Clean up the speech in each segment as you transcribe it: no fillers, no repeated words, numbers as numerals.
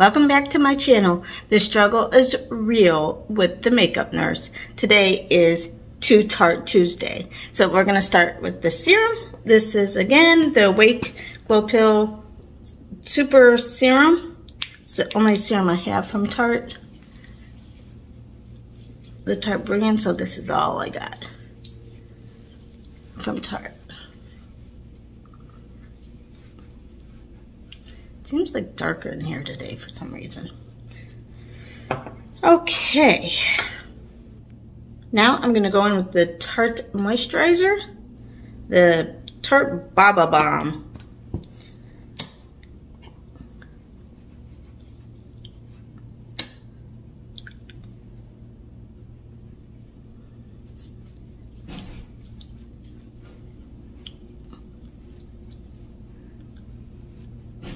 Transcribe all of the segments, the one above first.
Welcome back to my channel. The struggle is real with the makeup nurse. Today is Too Tart Tuesday. So we're going to start with the serum. This is again the Awake Glow Pill Super Serum. It's the only serum I have from Tarte. The Tarte brand, so this is all I got from Tarte. Seems like darker in here today for some reason. Okay. Now I'm going to go in with the Tarte Moisturizer. The Tarte Baba Balm.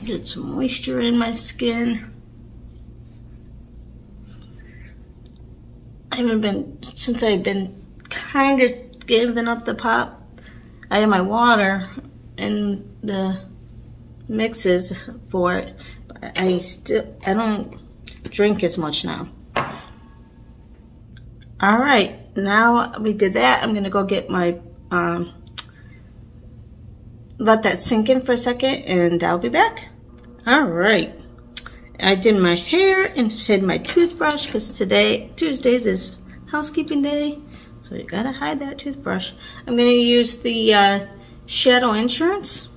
Get some moisture in my skin. Since I've been kind of giving up the pop, I have my water in the mixes for it, but I don't drink as much now. All right, now we did that. I'm gonna go get my, let that sink in for a second and I'll be back. All right, I did my hair and hid my toothbrush because today, Tuesdays, is housekeeping day. So you gotta hide that toothbrush. I'm gonna use the Shadow Insurance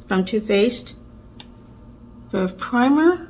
from Too Faced for primer.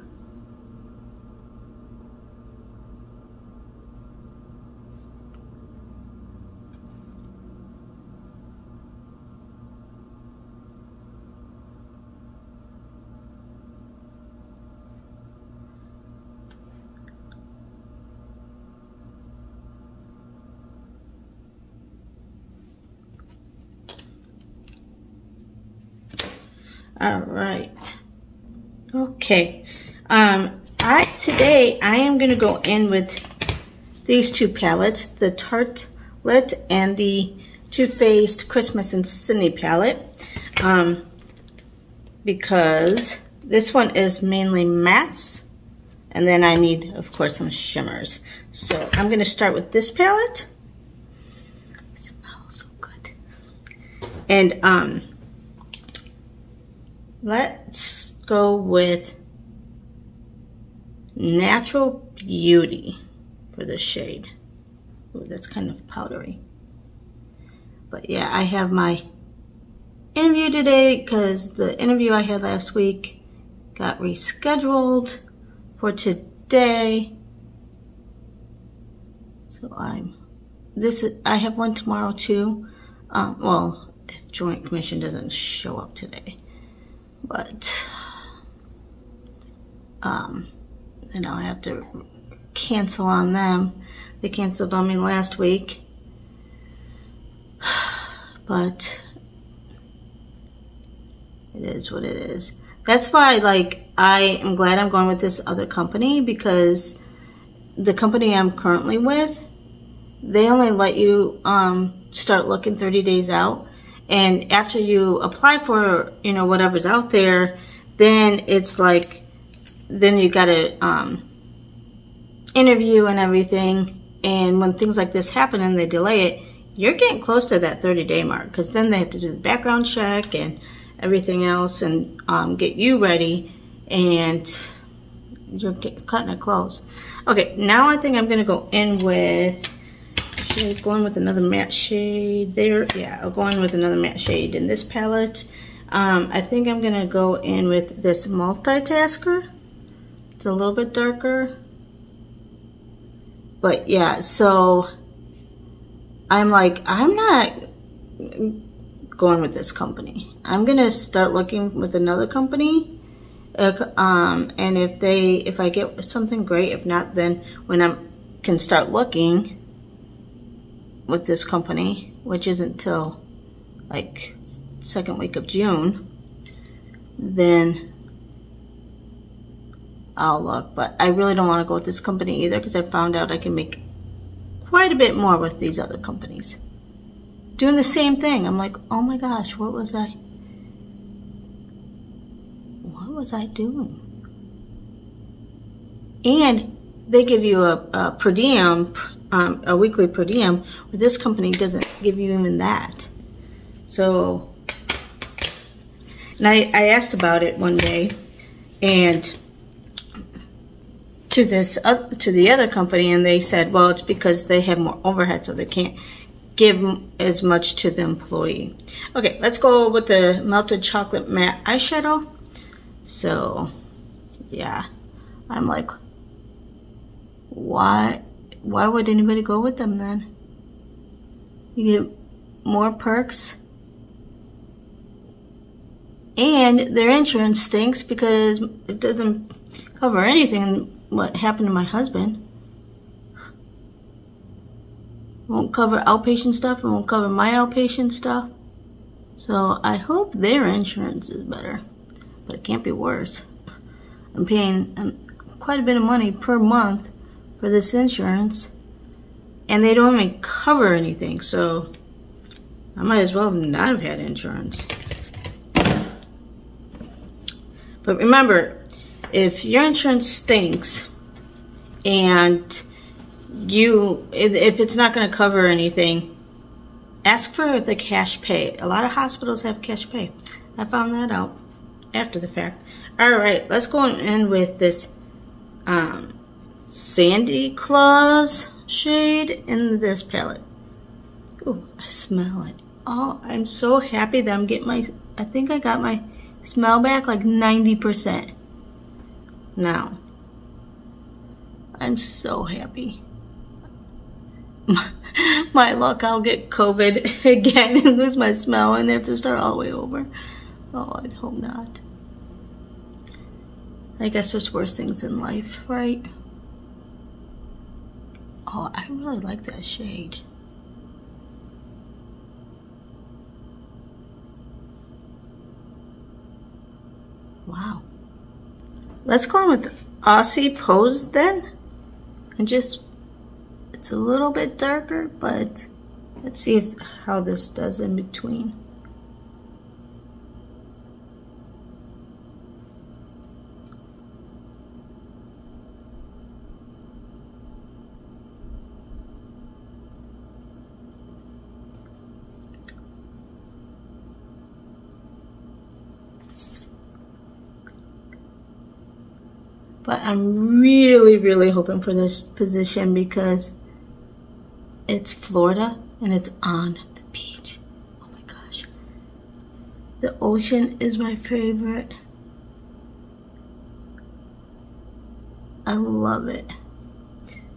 All right. Okay. Today I am going to go in with these two palettes, the Tartelette and the Too Faced Christmas and Sydney palette, because this one is mainly mattes, and then I need, of course, some shimmers. So I'm going to start with this palette. It smells so good. And let's go with Natural Beauty for the shade. Ooh, that's kind of powdery. But yeah, I have my interview today because the interview I had last week got rescheduled for today. So I have one tomorrow too. Well, if Joint Commission doesn't show up today. But then I'll have to cancel on them. They canceled on me last week. But it is what it is. That's why, like, I am glad I'm going with this other company, because the company I'm currently with, they only let you start looking 30 days out. And after you apply for, you know, whatever's out there, then it's like, then you gotta interview and everything. And when things like this happen and they delay it, you're getting close to that 30-day mark, because then they have to do the background check and everything else and get you ready, and you're cutting it close. Okay, now I think I'm gonna go in with, going with another matte shade there. Yeah, I'll go in with another matte shade in this palette. I think I'm gonna go in with this Multitasker. It's a little bit darker, but yeah, so I'm like, I'm not going with this company. I'm gonna start looking with another company, and if I get something great, if not, then when I can start looking with this company, which isn't till like second week of June, then I'll look. But I really don't want to go with this company either, because I found out I can make quite a bit more with these other companies doing the same thing. I'm like, oh my gosh, what was I doing? And they give you a per diem, a weekly per diem, where this company doesn't give you even that. So, and I asked about it one day, and to the other company, and they said, well, it's because they have more overhead, so they can't give as much to the employee. Okay, let's go with the melted chocolate matte eyeshadow. So, yeah, I'm like, why would anybody go with them then? You get more perks, and their insurance stinks because it doesn't cover anything. What happened to my husband? Won't cover outpatient stuff, and won't cover my outpatient stuff. So I hope their insurance is better, but it can't be worse. I'm paying quite a bit of money per month for this insurance, and they don't even cover anything, so I might as well not have had insurance. But remember, if your insurance stinks and if it's not going to cover anything, ask for the cash pay. A lot of hospitals have cash pay. I found that out after the fact. All right, let's go in with this Sandy Claus shade in this palette. Ooh, I smell it. Oh, I'm so happy that I'm getting I think I got my smell back like 90%. Now, I'm so happy. My luck, I'll get COVID again and lose my smell and have to start all the way over. Oh, I'd hope not. I guess there's worse things in life, right? Oh, I really like that shade. Wow. Let's go on with Aussie Pose then. And just, it's a little bit darker, but let's see how this does in between. But I'm really, really hoping for this position because it's Florida and it's on the beach. Oh my gosh. The ocean is my favorite. I love it.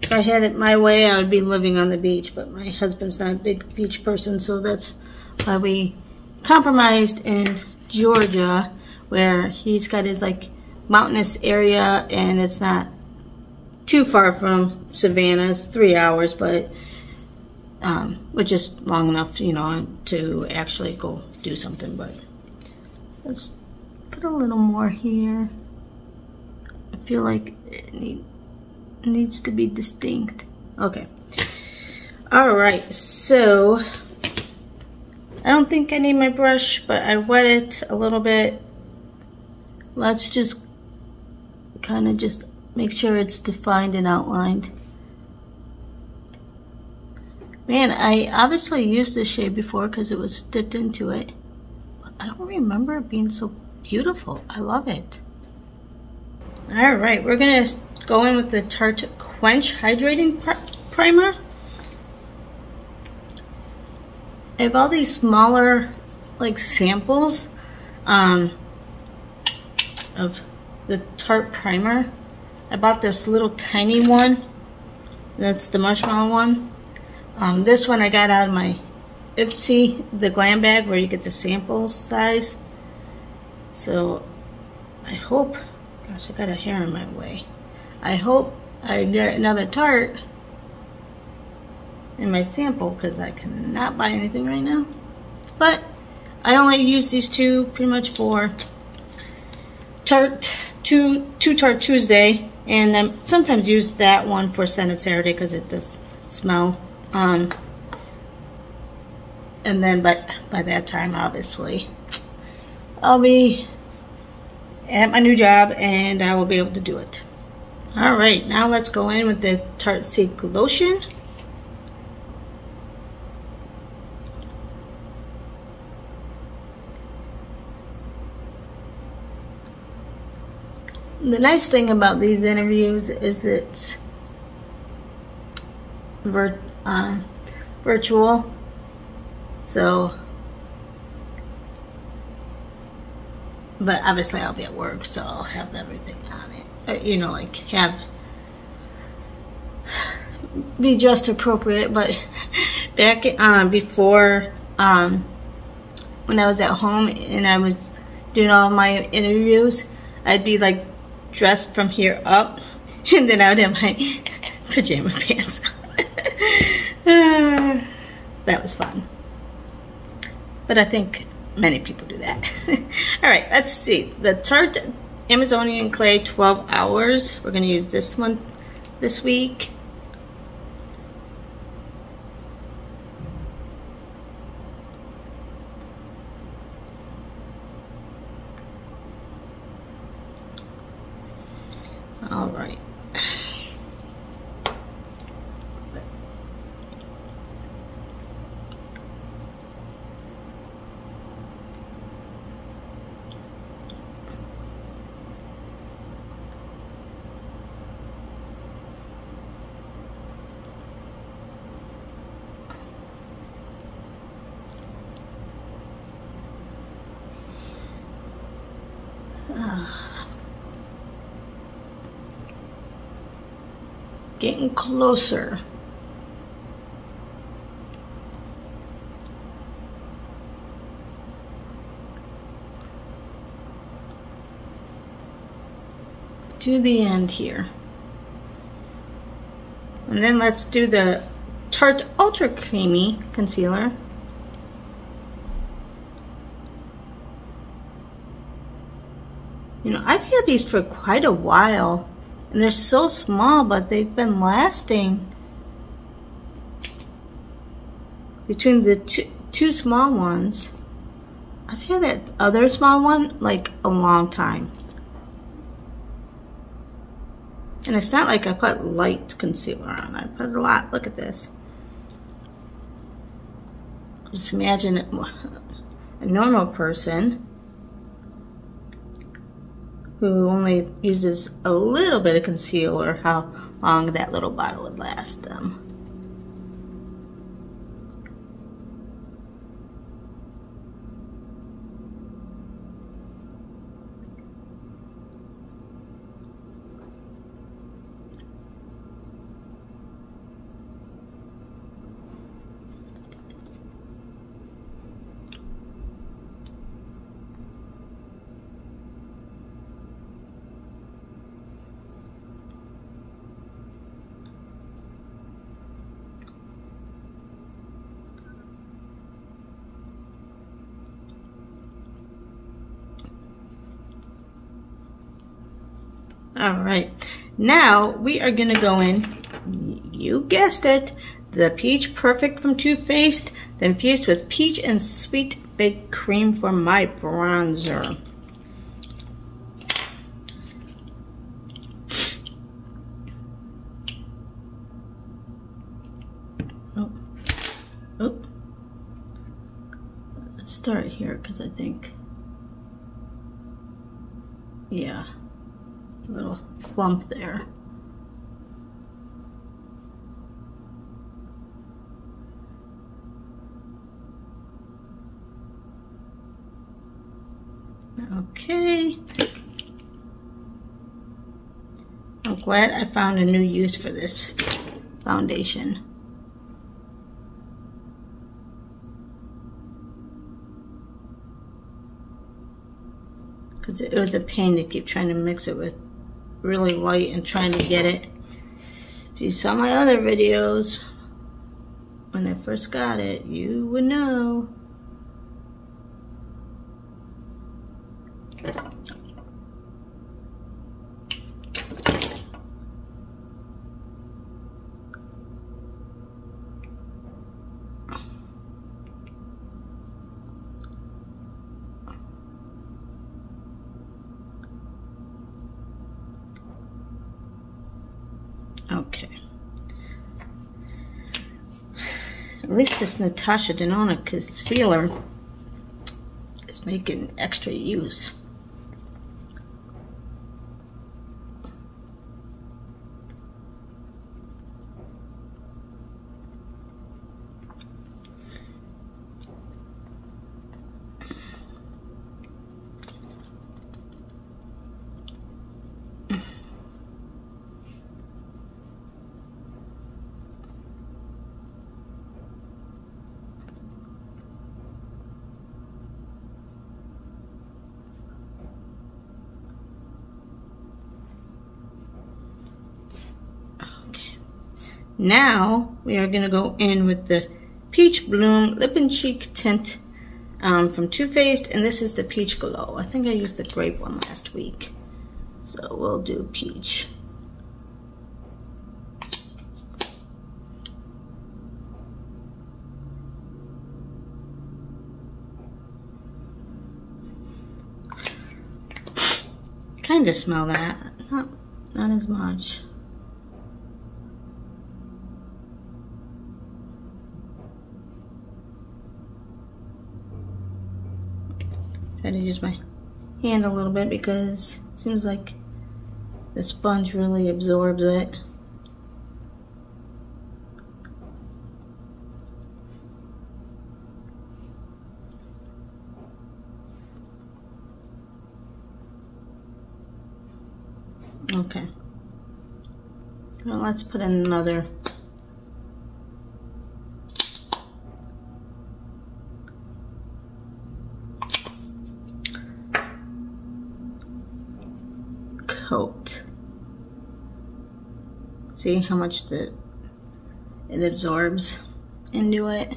If I had it my way, I would be living on the beach, but my husband's not a big beach person, so that's why we compromised in Georgia, where he's got his like mountainous area, and it's not too far from Savannah. It's 3 hours, but which is long enough, you know, to actually go do something. But let's put a little more here. I feel like it needs to be distinct. Okay. All right. So I don't think I need my brush, but I wet it a little bit. Let's just kind of just make sure it's defined and outlined. Man, I obviously used this shade before because it was dipped into it, but I don't remember it being so beautiful. I love it. All right, we're gonna go in with the Tarte Quench Hydrating Primer. I have all these smaller like samples of the Tarte primer. I bought this little tiny one. That's the marshmallow one. This one I got out of my Ipsy, the glam bag where you get the sample size. So I hope, gosh, I got a hair in my way. I hope I get another Tarte in my sample because I cannot buy anything right now. But I only use these two pretty much for Tarte, two Tarte Tuesday, and I sometimes use that one for Scented Saturday because it does smell. And then by that time, obviously, I'll be at my new job and I will be able to do it. All right, now let's go in with the Tarte Silk Lotion. The nice thing about these interviews is it's virtual, so, but obviously I'll be at work, so I'll have everything on it. You know, like be just appropriate. But back before, when I was at home and I was doing all my interviews, I'd be like dressed from here up, and then I would have my pajama pants on. That was fun. But I think many people do that. All right, let's see. The Tarte Amazonian Clay 12 Hours. We're going to use this one this week. All right. Getting closer. To the end here. And then let's do the Tarte Ultra Creamy Concealer. You know, I've had these for quite a while, and they're so small, but they've been lasting. Between the two small ones, I've had that other small one like a long time. And it's not like I put light concealer on. I put a lot. Look at this. Just imagine a normal person who only uses a little bit of concealer, how long that little bottle would last them. All right, now we are gonna go in, you guessed it, the Peach Perfect from Too Faced, then infused with peach and sweet baked cream for my bronzer. Oh. Let's start here because I think, yeah. Little clump there. Okay. I'm glad I found a new use for this foundation. Because it was a pain to keep trying to mix it with really light and trying to get it. If you saw my other videos when I first got it, you would know. At least this Natasha Denona concealer is making extra use. Now we are going to go in with the Peach Bloom Lip and Cheek Tint from Too Faced, and this is the Peach Glow. I think I used the grape one last week, so we'll do peach. Kind of smell that, not as much. Try to use my hand a little bit because it seems like the sponge really absorbs it. Okay. Well, let's put in another. Coat. See how much it absorbs into it.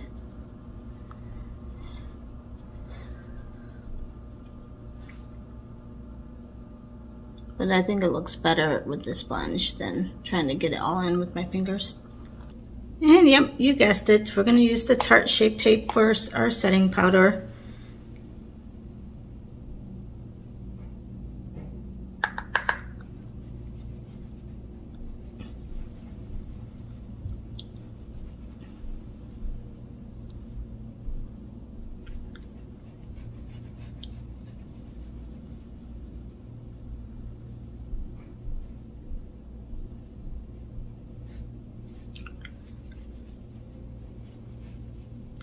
But I think it looks better with the sponge than trying to get it all in with my fingers. And yep, you guessed it. We're going to use the Tarte Shape Tape for our setting powder.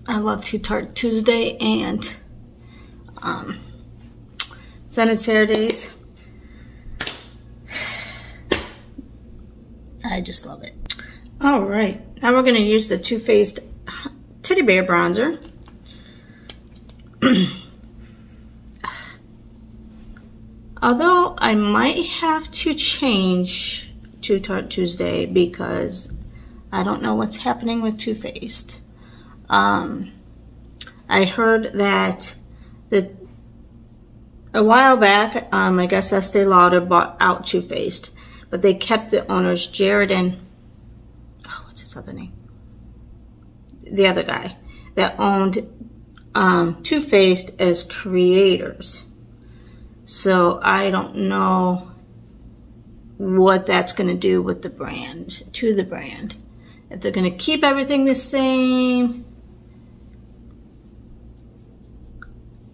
I love Tarte Tuesday and Scented Saturdays. I just love it. All right, now we're going to use the Too Faced Teddy Bear Bronzer. Although I might have to change to Tarte Tuesday because I don't know what's happening with Too Faced. I heard that a while back, I guess Estee Lauder bought out Too Faced, but they kept the owners, Jared and, what's his other name? The other guy that owned Too Faced as creators. So I don't know what that's going to do with the brand, to the brand. If they're going to keep everything the same,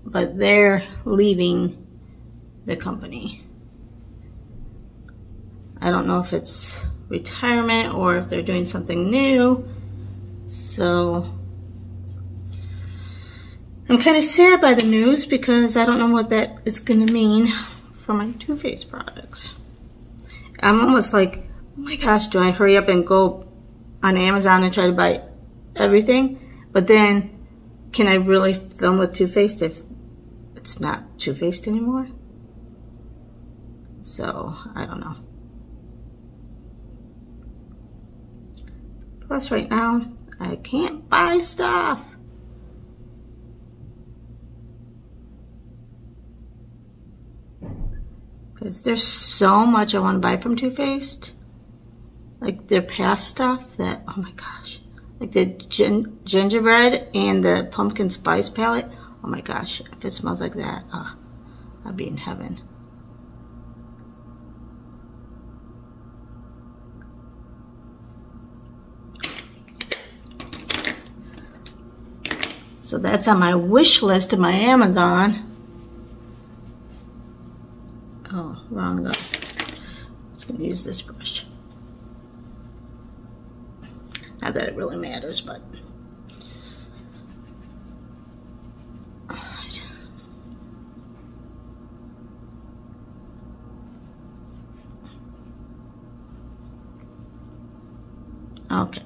but they're leaving the company. I don't know if it's retirement or if they're doing something new. So I'm kind of sad by the news because I don't know what that is going to mean for my Too Faced products. I'm almost like, oh my gosh, do I hurry up and go on Amazon and try to buy everything? But then, can I really film with Too Faced if it's not Too Faced anymore? So, I don't know. Plus, right now, I can't buy stuff. Because there's so much I want to buy from Too Faced. Like their past stuff that, oh my gosh. Like the gingerbread and the pumpkin spice palette. Oh my gosh, if it smells like that, I'd be in heaven. So that's on my wish list of my Amazon. Oh, wrong go. I'm just going to use this brush. Not that it really matters, but... Okay.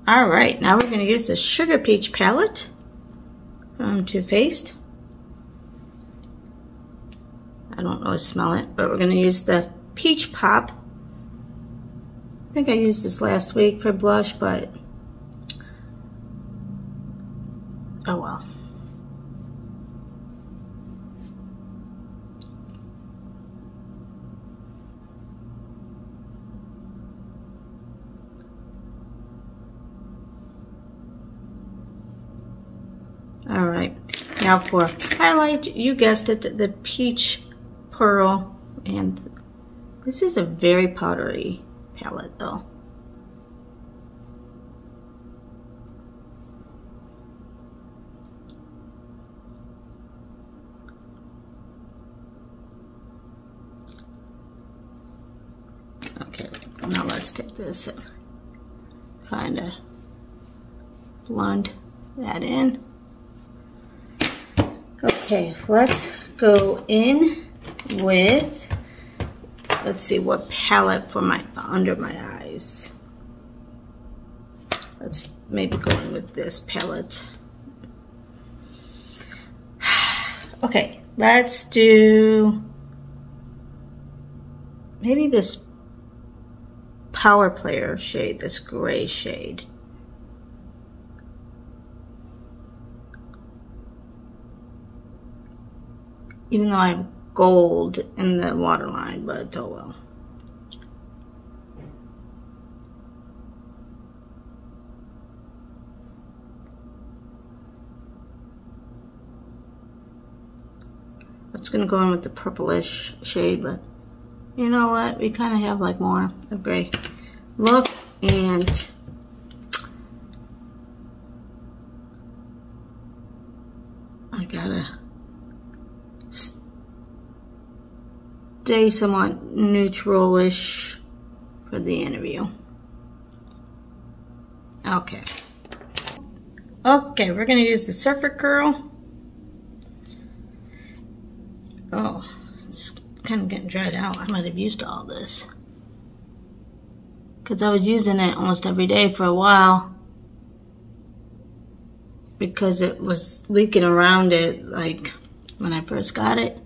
All right, now we're going to use the Sugar Peach palette from Too Faced. I don't really smell it, but we're going to use the Peach Pop. I think I used this last week for blush, but oh well. All right, now for highlight, you guessed it, the Peach Pearl, and this is a very powdery palette though. Okay, now let's take this and kind of blend that in. Okay, let's go in with, let's see what palette for my under my eyes. Let's maybe go in with this palette. Okay, let's do maybe this Power Player shade, this gray shade. Even though I have gold in the waterline, but oh well. I was gonna go in with the purplish shade, but you know what? We kind of have like more of gray look, and I gotta stay somewhat neutral-ish for the interview. Okay. Okay, we're gonna use the Surfer Curl. Oh, it's kind of getting dried out. I might have used all this, because I was using it almost every day for a while, because it was leaking around it like when I first got it.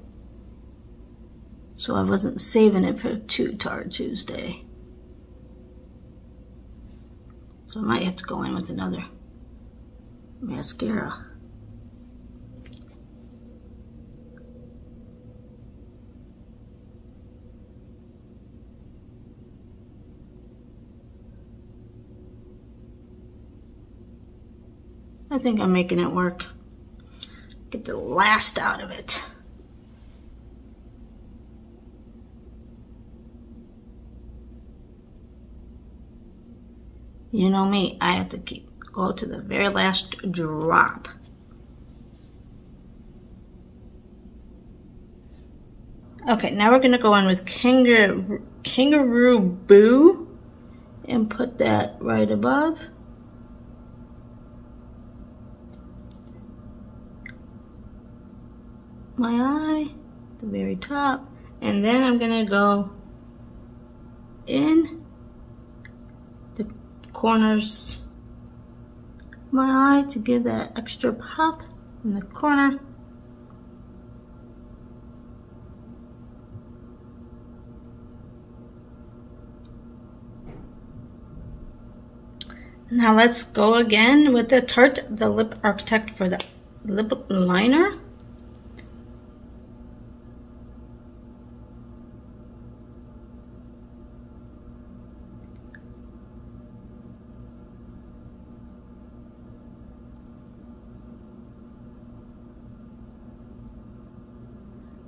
So I wasn't saving it for Tart Tuesday. So I might have to go in with another mascara. I think I'm making it work. Get the last out of it. You know me, I have to go to the very last drop. Okay, now we're gonna go in with Kangaroo Boo and put that right above. My eye, at the very top, and then I'm gonna go in the corners of my eye to give that extra pop in the corner. Now let's go again with the Tarte the Lip Architect for the lip liner.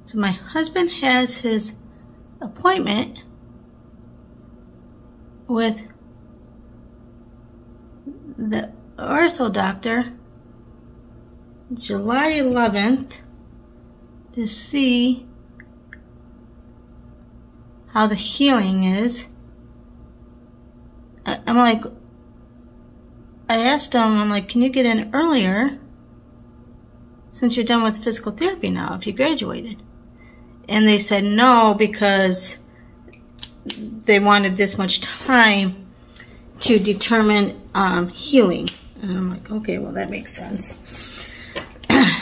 So my husband has his appointment with the ortho doctor July 11th to see how the healing is. I'm like, I asked them, I'm like, can you get in earlier since you're done with physical therapy now, if you graduated? And they said no, because they wanted this much time to determine healing. And I'm like, okay, well, that makes sense.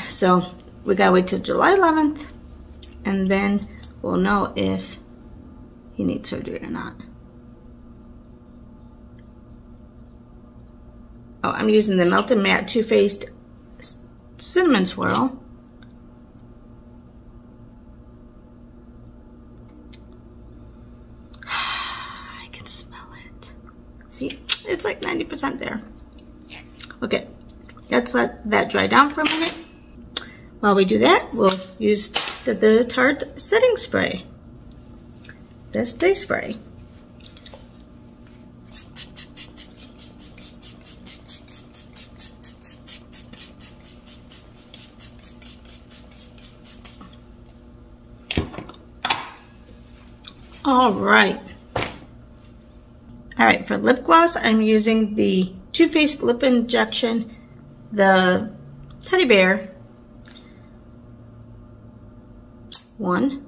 So we gotta wait till July 11th, and then we'll know if he needs surgery or not. Oh, I'm using the Melted Matte Too Faced Cinnamon Swirl. I can smell it. See, it's like 90% there. Okay, let's let that dry down for a minute. While we do that, we'll use the Tarte setting spray. This day spray. All right, for lip gloss, I'm using the Too Faced Lip Injection, the Teddy Bear one.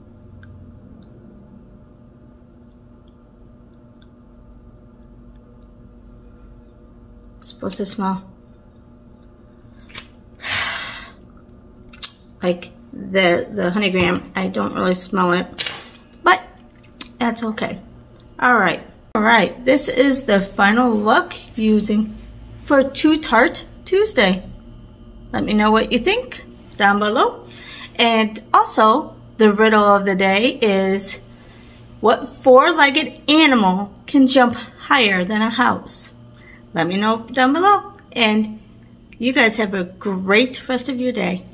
It's supposed to smell like the Honey Graham. I don't really smell it, but that's okay. All right, this is the final look using for Too Tarte Tuesday. Let me know what you think down below. And also, the riddle of the day is, what four-legged animal can jump higher than a house? Let me know down below. And you guys have a great rest of your day.